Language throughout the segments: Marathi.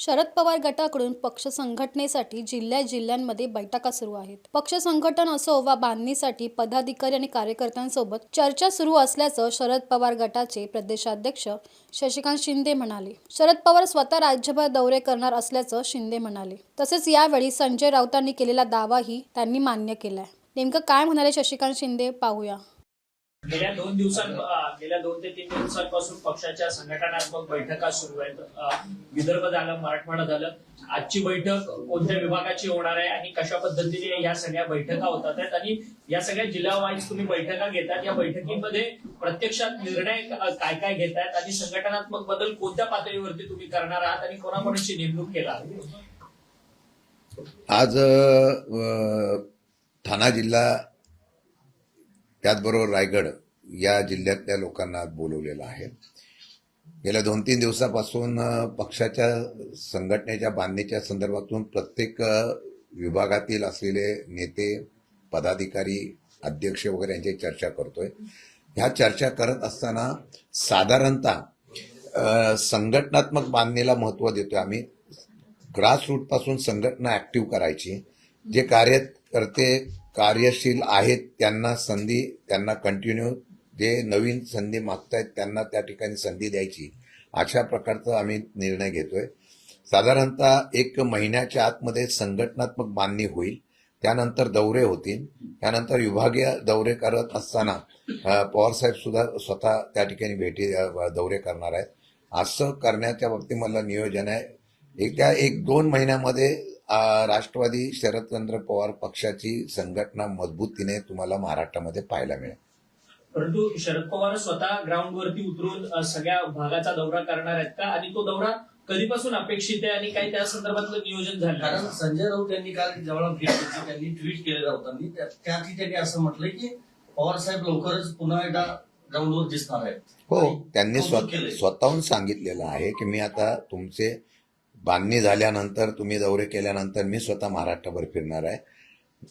शरद पवार गटाकडून पक्ष संघटनेसाठी जिल्ह्यांमध्ये बैठका सुरू आहेत. पक्ष संघटन असो वा बांधणीसाठी पदाधिकारी आणि कार्यकर्त्यांसोबत चर्चा सुरू असल्याचं शरद पवार गटाचे प्रदेशाध्यक्ष शशिकांत शिंदे म्हणाले. शरद पवार स्वतः राज्यभर दौरे करणार असल्याचं शिंदे म्हणाले. तसेच यावेळी संजय राऊतांनी केलेला दावाही त्यांनी मान्य केलाय. नेमकं काय म्हणाले शशिकांत शिंदे पाहूया. गेल्या 2 ते 3 दिवसांपासून पक्षाच्या संघटनात्मक बैठका सुरू आहेत. विदर्भ झालं, मराठवाडा झालं. आजची बैठक कोणत्या विभागाची होणार आहे आणि कशा पद्धतीने या सगळ्या बैठका होतात आहेत आणि या सगळ्या जिल्हा-वाईज तुम्ही बैठका घेतात. या बैठकीमध्ये प्रत्यक्षात निर्णय काय काय घेतात आणि संघटनात्मक बदल कोणत्या पातळीवरती तुम्ही करणार आहात आणि कोणाकोणाची नेमणूक केला. आज ठाणा जिल्हा त्याचबरोबर रायगड या जिल्ह्यातल्या लोकांना बोलवलेलं आहे. गेल्या 2-3 दिवसापासून पक्षाच्या संघटनेच्या बांधणीच्या संदर्भातून प्रत्येक विभागातील असलेले नेते, पदाधिकारी, अध्यक्ष वगैरे यांची चर्चा करतोय. ह्या चर्चा करत असताना साधारणतः संघटनात्मक बांधणीला महत्त्व देतोय आम्ही. ग्रासरूट पासून संघटना ऍक्टिव्ह करायची. जे कार्यकर्ते कार्यशील आहेत त्यांना संधी, त्यांना कंटिन्यू, जे नवीन संधी मागतायत त्यांना त्या ठिकाणी संधी द्यायची, अशा प्रकारचा आम्ही निर्णय घेतोय. साधारणतः 1 महिन्याच्या आतमध्ये संघटनात्मक बांधणी होईल. त्यानंतर दौरे होतील. त्यानंतर विभागीय दौरे करत असताना पवारसाहेब सुद्धा स्वतः त्या ठिकाणी दौरे करणार आहेत. असं करण्याच्या बाबतीमधलं नियोजन आहे. येत्या 1-2 महिन्यामध्ये राष्ट्रवादी शरदचंद्र पवार पक्षाची संघटना मजबूतीने तुम्हाला महाराष्ट्रामध्ये पाहायला मिळेल. परंतु शरद पवार स्वतः ग्राउंडवरती उतरून सगळ्या भागाचा दौरा करणार आहेत का आणि तो दौरा कधीपासून अपेक्षित आहे आणि काही त्या संदर्भातलं नियोजन झालं? कारण संजय राऊत यांनी काल जेव्हा भेट घेतली त्यांनी ट्विट केलेलं होतं. त्याची त्यांनी असं म्हटलंय की पवार साहेब लवकरच पुन्हा एकदा ग्राउंडवर दिसणार आहेत. हो, त्यांनी स्वतःहून सांगितलेलं आहे की मी आता तुमचे बांधणी झाल्यानंतर, तुम्ही दौरे केल्यानंतर मी स्वतः महाराष्ट्रभर फिरणार आहे.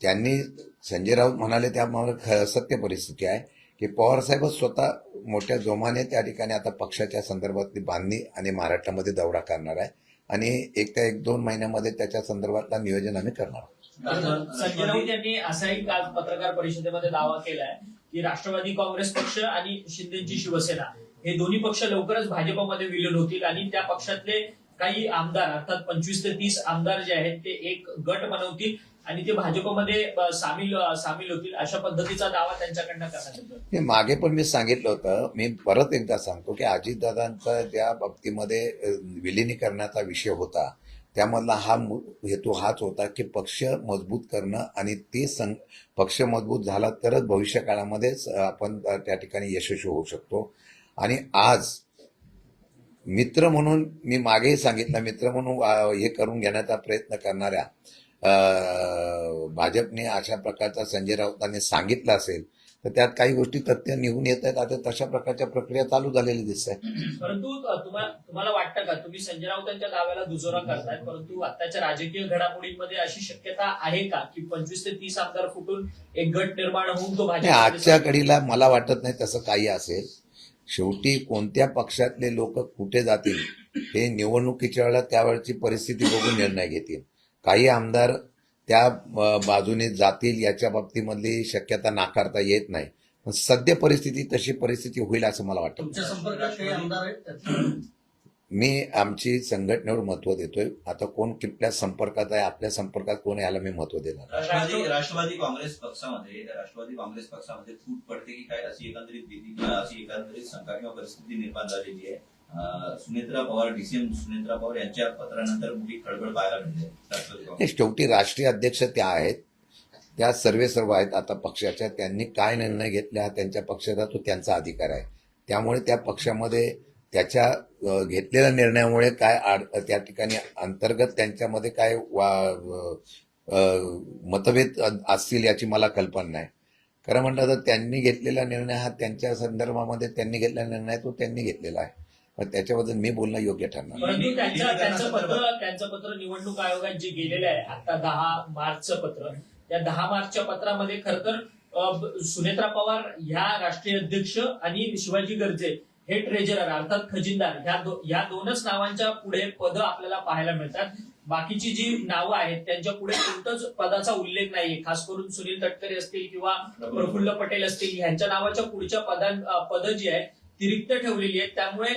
त्यांनी, संजय राऊत म्हणाले त्यामुळे सत्य परिस्थिती आहे की पवारसाहेबच स्वतः मोठ्या जोमाने त्या ठिकाणी आता पक्षाच्या संदर्भातली बांधणी आणि महाराष्ट्रामध्ये दौरा करणार आहे आणि 1-2 महिन्यामध्ये त्याच्या संदर्भातला नियोजन आम्ही करणार आहोत. संजय राऊत यांनी असाही काल पत्रकार परिषदेमध्ये दावा केलाय की राष्ट्रवादी काँग्रेस पक्ष आणि शिंदेची शिवसेना हे दोन्ही पक्ष लवकरच भाजपमध्ये विलीन होतील आणि त्या पक्षातले काही आमदार, अर्थात 25 ते 30 आमदार जे आहेत ते एक गट बनवतील आणि ते भाजपमध्ये सामील होतील, अशा पद्धतीचा दावा त्यांच्याकडनं करण्यात येतो. मागे पण मी सांगितलं होतं, मी परत एकदा सांगतो की अजितदादांचा ज्या बाबतीमध्ये विलिनीकरणाचा विषय होता त्यामधला हा हेतू हाच होता की पक्ष मजबूत करणं आणि ते पक्ष मजबूत झाला तरच भविष्य काळामध्ये आपण त्या ठिकाणी यशस्वी होऊ शकतो. आणि आज मित्र म्हणून, मी मागेही सांगितलं, मित्र म्हणून हे करून घेण्याचा प्रयत्न करणाऱ्या भाजपने अशा प्रकारचा संजय राऊतांनी सांगितलं असेल तर त्यात काही गोष्टी तथ्य निघून येत आहेत. आता तशा प्रकारच्या प्रक्रिया चालू झालेली दिसत आहे. परंतु तुम्हाला वाटतं का, तुम्ही संजय राऊतांच्या दाव्याला दुजोरा करताय, परंतु आताच्या राजकीय घडामोडींमध्ये अशी शक्यता आहे का की 25 ते 30 आमदार फुटून एक गट निर्माण होऊन तो भाजप? आजच्या घडीला मला वाटत नाही तसं काही असेल. शेवटी कोणत्या पक्षातले लोक कुठे जातील हे निवडणुकीच्या वेळेला त्यावेळची परिस्थिती बघून निर्णय घेतील. काही आमदार त्या बाजूने जातील याच्या बाबतीमधली शक्यता नाकारता येत नाही. पण सध्या परिस्थिती तशी परिस्थिती होईल असं मला वाटतं. तुमच्या संपर्कात काही आमदार आहेत? मी आमची संघटनेवर महत्व देतोय. आता कोण कुठल्या संपर्कात आहे, आपल्या संपर्कात कोण आहे याला मी महत्व देणार. राष्ट्रवादी काँग्रेस पक्षामध्ये फूट पडते की काय, अशी एकंदरीत शंका किंवा परिस्थिती निर्माण झालेली आहे. सुनेत्रा पवार, डीसीएम सुनेत्रा पवार यांच्या पत्रानंतर मोठी खळबळ पाहायला मिळते. शेवटी राष्ट्रीय अध्यक्ष त्या आहेत, त्या सर्व आहेत आता पक्षाच्या. त्यांनी काय निर्णय घेतला त्यांच्या पक्षाचा तो त्यांचा अधिकार आहे. त्यामुळे त्या पक्षामध्ये त्याच्या घेतलेल्या निर्णयामुळे काय त्या ठिकाणी अंतर्गत त्यांच्यामध्ये काय मतभेद असतील याची मला कल्पना नाही. खरं म्हटलं तर त्यांनी घेतलेला निर्णय हा त्यांच्या संदर्भामध्ये त्यांनी घेतलेला निर्णय तो त्यांनी घेतलेला आहे. पण त्याच्याबद्दल मी बोलणं योग्य ठरणार. परंतु त्यांचं पत्र निवडणूक आयोगात जे गेलेलं आहे आता 10 मार्चचं पत्र, त्या 10 मार्चच्या पत्रामध्ये खरं तर सुनेत्रा पवार ह्या राष्ट्रीय अध्यक्ष आणि शिवाजी गर्जे हे ट्रेजरर अर्थात खजिनदार ह्या दोनच नावांच्या पुढे पद आपल्याला पाहायला मिळतात. बाकीची जी नावं आहेत त्यांच्या पुढे कोणताच पदाचा उल्लेख नाहीये. खास करून सुनील तटकरे असतील किंवा प्रफुल्ल पटेल असतील ह्यांच्या नावाच्या पुढच्या पद जी आहेत ती रिक्त ठेवलेली आहेत. त्यामुळे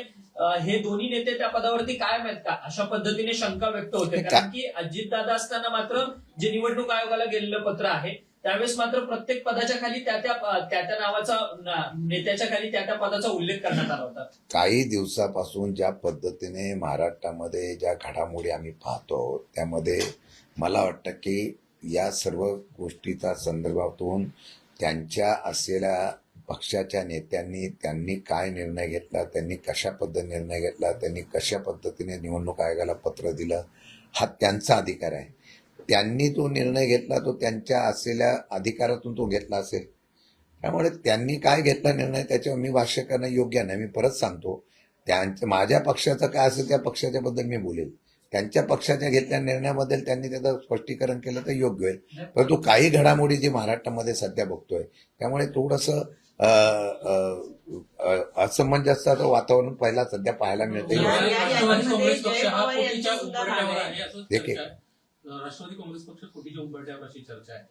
हे दोन्ही नेते त्या पदावरती कायम आहेत का अशा पद्धतीने शंका व्यक्त होते. कारण की अजितदादा असताना मात्र जे निवडणूक आयोगाला गेलेलं पत्र आहे त्यावेळेस मात्र प्रत्येक पदाच्या खाली त्या नावाचा नेत्याच्या खाली त्या पदाचा उल्लेख करण्यात आला होता. काही दिवसापासून ज्या पद्धतीने महाराष्ट्रामध्ये ज्या घडामोडी आम्ही पाहतो त्यामध्ये मला वाटतं की या सर्व गोष्टीचा संदर्भातून त्यांच्या असलेल्या पक्षाच्या नेत्यांनी त्यांनी काय निर्णय घेतला, त्यांनी कशा पद्धतीने निर्णय घेतला, त्यांनी कशा पद्धतीने निवडणूक आयोगाला पत्र दिलं, हा त्यांचा अधिकार आहे. त्यांनी तो निर्णय घेतला तो त्यांच्या असलेल्या अधिकारातून तो घेतला असेल. त्यामुळे त्यांनी काय घेतला निर्णय त्याच्यावर मी भाष्य करणं योग्य नाही. मी परत सांगतो माझ्या पक्षाचं काय असेल त्या पक्षाच्या बद्दल मी बोलेल. त्यांच्या पक्षाच्या घेतलेल्या निर्णयाबद्दल त्यांनी त्याचं स्पष्टीकरण केलं तर योग्य होईल. परंतु काही घडामोडी जी महाराष्ट्रामध्ये सध्या बघतोय त्यामुळे थोडंसं असमंजसताचं वातावरण पहिला सध्या पाहायला मिळते. राष्ट्रवादी काँग्रेस पक्ष हा फुटीच्या उंबरठ्यावर आहे असं देखील. चर्चा आहे. राष्ट्रवादी काँग्रेस पक्ष फुटीच्या उंबरठ्यावर अशी चर्चा आहे.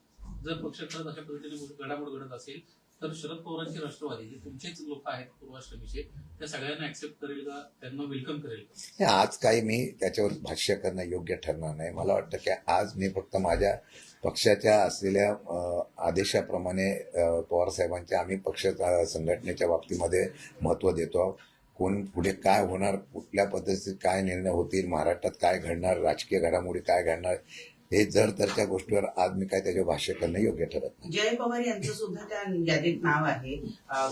जर पक्ष खरंच अशा पद्धतीने घडामोड घडत असेल तर शरद पवारांची राष्ट्रवादी जे तुमचेच लोक आहेत पूर्वाश्रमीचे त्या सगळ्यांना ऍक्सेप्ट करेल का, त्यांना वेलकम करेल का? आज काही मी त्याच्यावर भाष्य करणं योग्य ठरणार नाही. मला वाटतं की आज मी फक्त माझ्या पक्षाच्या असलेल्या आदेशाप्रमाणे पवार साहेबांच्या आम्ही पक्ष संघटनेच्या बाबतीमध्ये महत्त्व देतो. कोण पुढे काय होणार, कुठल्या पद्धतीत काय निर्णय होतील, महाराष्ट्रात काय घडणार, राजकीय घडामोडी काय घडणार, हे जर तरच्या गोष्टीवर आज मी काय त्याच्यावर भाष्य करणं योग्य ठरत नाही. जय पवार यांचं सुद्धा त्या यादीत नाव आहे.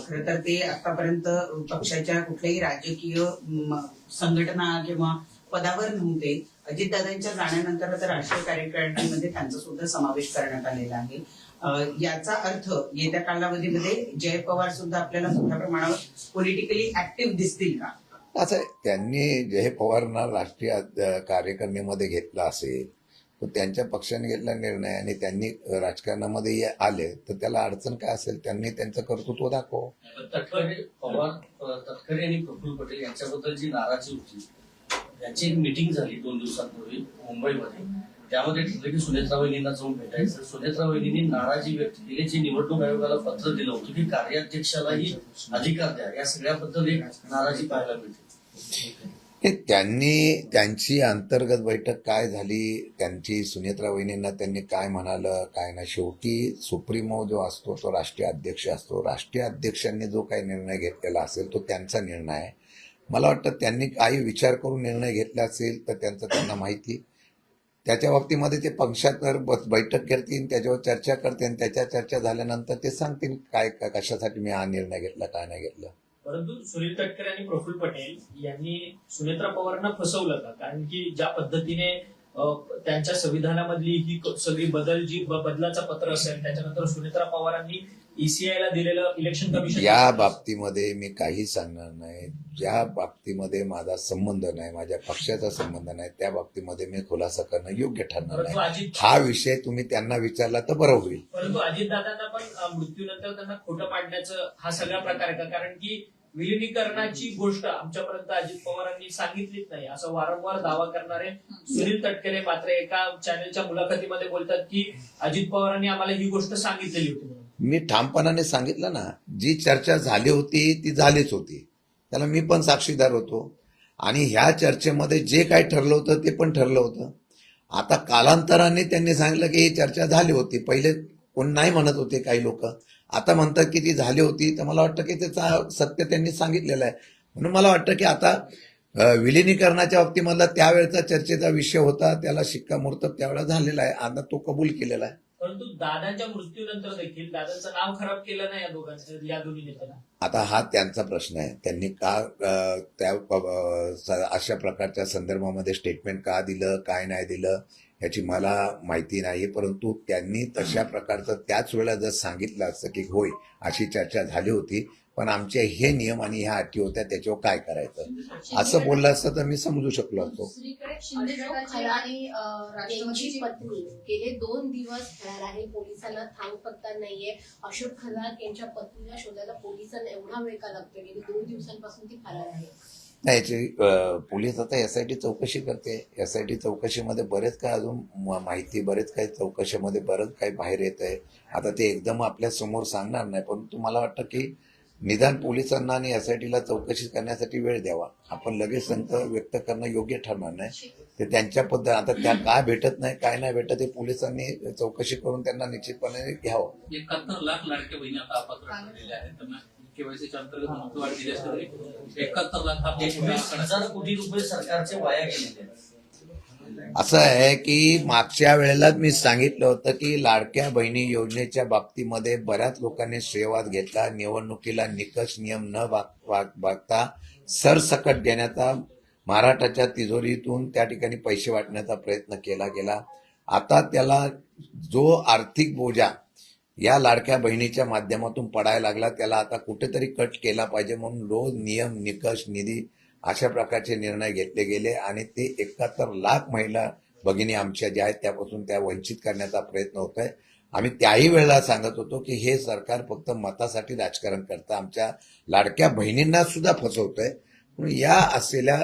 खरं तर ते आतापर्यंत पक्षाच्या कुठल्याही राजकीय संघटना किंवा पदावर नव्हते. अजितदादांच्या जाण्यानंतर तर राष्ट्रीय कार्यकारिणीमध्ये त्यांचा सुद्धा समावेश करण्यात आलेला आहे. याचा अर्थ येत्या कालावधीमध्ये जय पवार सुद्धा आपल्याला मोठ्या प्रमाणावर पॉलिटिकली ऍक्टिव्ह दिसतील का? असं त्यांनी जय पवारांना राष्ट्रीय कार्यकारिणीमध्ये घेतला असेल तर त्यांच्या पक्षाने घेतला निर्णय आणि त्यांनी राजकारणामध्ये आले तर त्याला अडचण काय असेल, त्यांनी त्यांचं कर्तृत्व दाखव. तटकरे आणि प्रफुल्ल पटेल यांच्याबद्दल जी नाराजी होती यांची एक मीटिंग झाली 2 दिवसांपूर्वी मुंबईमध्ये. त्यामध्ये ठरलं की सुनेत्रा वहिनींना जाऊन भेटायचं. सुनेत्रा वहिनींनी नाराजी व्यक्त केली. जे निवडणूक आयोगाला पत्र दिलं होतं की कार्याध्यक्षालाही अधिकार द्या, या सगळ्याबद्दल एक नाराजी पाहायला मिळते. त्यांनी त्यांची अंतर्गत बैठक काय झाली, त्यांची सुनेत्रा वहिनींना त्यांनी काय म्हणालं काय नाही, शेवटी सुप्रीमो जो असतो तो राष्ट्रीय अध्यक्ष असतो. राष्ट्रीय अध्यक्षांनी जो काही निर्णय घेतलेला असेल तो त्यांचा निर्णय आहे. मला वाटतं त्यांनी काही विचार करून निर्णय घेतला असेल तर त्यांना माहिती. त्याच्या बाबतीमध्ये ते पक्षात बैठक करतील, त्याच्यावर चर्चा करतील आणि त्याच्या चर्चा झाल्यानंतर ते सांगतील काय कशासाठी मी हा निर्णय घेतला काय नाही घेतला. परंतु सुनील तटकरे आणि प्रफुल्ल पटेल यांनी सुनेत्रा पवारांना फसवलं का? कारण की ज्या पद्धतीने त्यांच्या संविधानामधली ही सगळी बदलाचं पत्र असेल त्याच्यानंतर सुनेत्रा पवारांनी ईसीआयला दिलेलं इलेक्शन कमिशन या बाबतीमध्ये मी काही सांगणार नाही. ज्या बाबतीमध्ये माझा संबंध नाही, माझ्या पक्षाचा संबंध नाही, त्या बाबतीमध्ये मी खुलासा करणं योग्य ठरणार नाही. हा विषय तुम्ही त्यांना विचारला तर बरं होईल. परंतु अजितदादांना पण मृत्यूनंतर त्यांना खोटं पाडण्याचं हा सगळा प्रकार आहे का? कारण की विलिनीकरणाची गोष्ट आमच्यापर्यंत अजित पवारांनी सांगितलीच नाही असं वारंवार दावा करणारे सुनील तटकरे मात्र एका चॅनलच्या मुलाखतीमध्ये बोलतात की अजित पवारांनी आम्हाला ही गोष्ट सांगितलेली होती. मी ठामपणाने सांगितलं ना, जी चर्चा झाली होती ती झालीच होती, त्याला मी पण साक्षीदार होतो आणि ह्या चर्चेमध्ये जे काही ठरलं होतं ते पण ठरलं होतं. आता कालांतराने त्यांनी सांगितलं की ही चर्चा झाली होती. पहिले कोण नाही म्हणत होते काही लोक, आता म्हणतात की ती झाली होती. तर मला वाटतं की त्याचं सत्य त्यांनी सांगितलेलं आहे. म्हणून मला वाटतं की आता विलिनीकरणाच्या बाबतीमधला त्यावेळेचा चर्चेचा विषय होता, त्याला शिक्कामोर्तब त्यावेळेला झालेला आहे, आता तो कबूल केलेला आहे. परंतु दादांच्या मृत्यूनंतर देखील दादांचं नाव खराब केलं नाही या दोन्ही नेत्यांना. आता हा त्यांचा प्रश्न आहे, त्यांनी का त्या अशा प्रकारच्या संदर्भामध्ये स्टेटमेंट का दिलं काय नाही दिलं याची मला माहिती नाही, परंतु त्यांनी तशा प्रकारचं त्याच वेळेला जर सांगितलं असतं की होय अशी चर्चा झाली होती, पण आमचे हे नियम आणि ह्या अटी होत्या, त्याच्यावर काय करायचं असं बोललं असतं तर मी समजू शकलो असतो. दुसरीकडे अशोक खरा आणि त्यांची पत्नी गेले 2 दिवस फरार आहे. पोलिसांना थांब पत्ता नाहीये. अशोक खरात यांच्या पत्नीला शोधायला पोलिसांना एवढा वेळ का लागतो? गेली 2 दिवसांपासून ती फरार आहे. नाही, याची पोलीस आता एसआयटी चौकशी करते. एसआयटी चौकशीमध्ये बरेच काय अजून माहिती, बरेच काही चौकशीमध्ये बरंच काही बाहेर येत आहे. आता ते एकदम आपल्या समोर सांगणार नाही, पण मला वाटतं की निदान पोलिसांना आणि एसआयटीला चौकशी करण्यासाठी वेळ द्यावा. आपण लगेच संत व्यक्त करणं योग्य ठरणार नाही. ते त्यांच्या पद्धत, आता त्या काय भेटत नाही काय नाही भेटत हे पोलिसांनी चौकशी करून त्यांना निश्चितपणे घ्यावं. 71 लाख लाडक्या बहिणी आता अपात्र ठरलेल्या आहेत. त्यांना केवायसीच्या अंतर्गत मुदतवाढ दिली असते तरी 71 लाख हा 21,000 कोटी रुपये सरकारचे वाया गेलेले आहेत. असं आहे की मागच्या वेळेलाच मी सांगितलं होतं की लाडक्या बहिणी योजनेच्या बाबतीमध्ये बऱ्याच लोकांनी श्रेयवाद घेतला. निवडणुकीला निकष नियम न बघता सरसकट देण्याचा, महाराष्ट्राच्या तिजोरीतून त्या ठिकाणी पैसे वाटण्याचा प्रयत्न केला गेला. आता त्याला जो आर्थिक बोजा या लाडक्या बहिणीच्या माध्यमातून पडायला लागला, त्याला आता कुठेतरी कट केला पाहिजे म्हणून रोज नियम, निकष, निधी अशा प्रकारचे निर्णय घेतले गेले आणि ते 71 लाख महिला भगिनी आमच्या ज्या आहेत त्यापासून त्या वंचित करण्याचा प्रयत्न होत आहे. आम्ही त्याही वेळेला सांगत होतो की हे सरकार फक्त मतासाठी राजकारण करतं, आमच्या लाडक्या बहिणींना सुद्धा फसवतंय. म्हणून या असलेल्या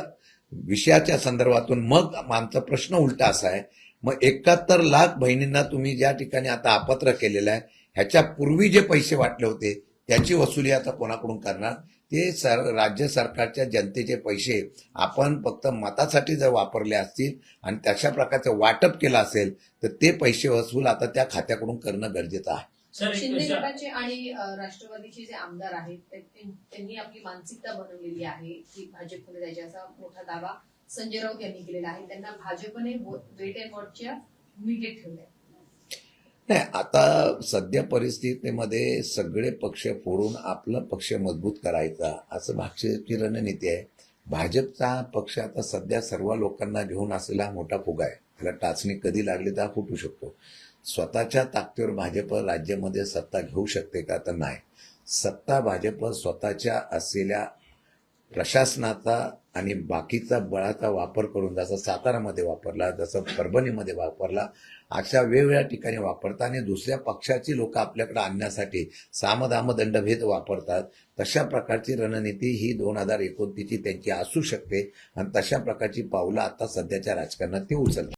विषयाच्या संदर्भातून मग आमचा प्रश्न उलटा असा आहे, मग 71 लाख बहिणींना तुम्ही ज्या ठिकाणी आता अपात्र केलेलं आहे, ह्याच्या पूर्वी जे पैसे वाटले होते त्याची वसुली आता कोणाकडून करणार? ते राज्य सरकारच्या जनतेचे पैसे आपण फक्त मतासाठी जर वापरले असतील आणि तशा प्रकारचं वाटप केलं असेल तर ते पैसे वसूल आता त्या खात्याकडून करणं गरजेचं आहे. सर, शिंदे गटाचे आणि राष्ट्रवादीचे जे आमदार आहेत त्यांनी आपली मानसिकता बनवलेली आहे की भाजपमध्ये जायचे, असा मोठा दावा संजय राऊत यांनी केलेला आहे. त्यांना भाजपने वेट अँड वॉचच्या भूमिकेत ठेवलंय. नाही, आता सध्या परिस्थितीमध्ये सगळे पक्ष फोडून आपला पक्ष मजबूत करायचा असं भाजपची रणनीती आहे. भाजपचा पक्ष आता सध्या सर्व लोकांना घेऊन असलेला मोठा फुगा आहे. त्याला टाचणी कधी लागली तर फुटू शकतो. स्वतःच्या ताकदीवर भाजप राज्यामध्ये सत्ता घेऊ शकते का? तर नाही. सत्ता भाजप स्वतःच्या असलेल्या प्रशासनाचा आणि बाकीचा बळाचा वापर करून, जसं सातारामध्ये वापरला, जसं परभणीमध्ये वापरला, अशा वेगवेगळ्या ठिकाणी वापरतात आणि दुसऱ्या पक्षाची लोक आपल्याकडे आणण्यासाठी सामदाम दंडभेद वापरतात. तशा प्रकारची रणनीती ही 2029 ची त्यांची असू शकते आणि तशा प्रकारची पावलं आता सध्याच्या राजकारणात ते उचलतात.